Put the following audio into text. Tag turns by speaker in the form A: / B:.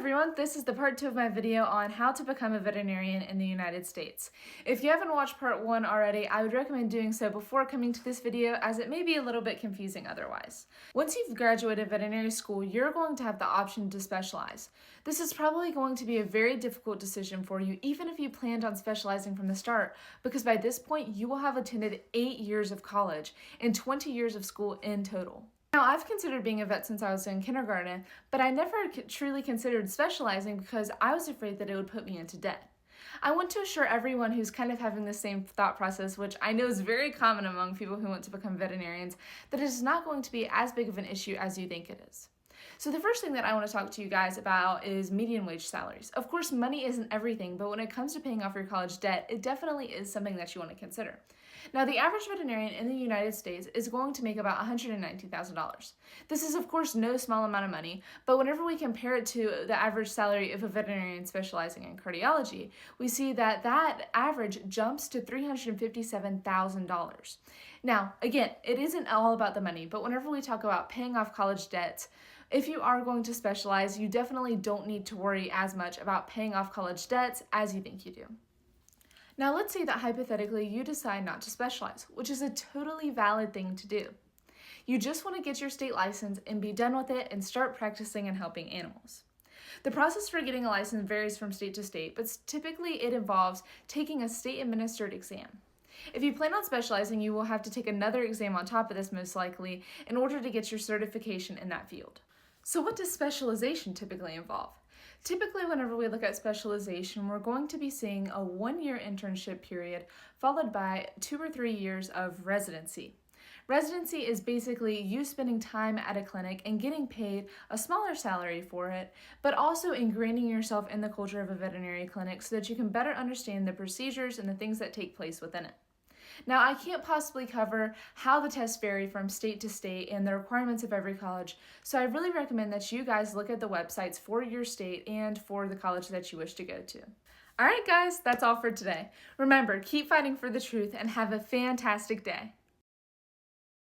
A: everyone, this is the part 2 of my video on how to become a veterinarian in the United States. If you haven't watched part 1 already, I would recommend doing so before coming to this video as it may be a little bit confusing otherwise. Once you've graduated veterinary school, you're going to have the option to specialize. This is probably going to be a very difficult decision for you even if you planned on specializing from the start, because by this point you will have attended 8 years of college and 20 years of school in total. Now, I've considered being a vet since I was in kindergarten, but I never truly considered specializing because I was afraid that it would put me into debt. I want to assure everyone who's kind of having the same thought process, which I know is very common among people who want to become veterinarians, that it is not going to be as big of an issue as you think it is. So the first thing that I want to talk to you guys about is median wage salaries. Of course, money isn't everything, but when it comes to paying off your college debt, it definitely is something that you want to consider. Now, the average veterinarian in the United States is going to make about $119,000. This is, of course, no small amount of money, but whenever we compare it to the average salary of a veterinarian specializing in cardiology, we see that that average jumps to $357,000. Now, again, it isn't all about the money, but whenever we talk about paying off college debts, if you are going to specialize, you definitely don't need to worry as much about paying off college debts as you think you do. Now, let's say that hypothetically you decide not to specialize, which is a totally valid thing to do. You just want to get your state license and be done with it and start practicing and helping animals. The process for getting a license varies from state to state, but typically it involves taking a state-administered exam. If you plan on specializing, you will have to take another exam on top of this most likely in order to get your certification in that field. So what does specialization typically involve? Typically, whenever we look at specialization, we're going to be seeing a 1-year internship period followed by 2 or 3 years of residency. Residency is basically you spending time at a clinic and getting paid a smaller salary for it, but also ingraining yourself in the culture of a veterinary clinic so that you can better understand the procedures and the things that take place within it. Now, I can't possibly cover how the tests vary from state to state and the requirements of every college, so I really recommend that you guys look at the websites for your state and for the college that you wish to go to. All right, guys, that's all for today. Remember, keep fighting for the truth and have a fantastic day.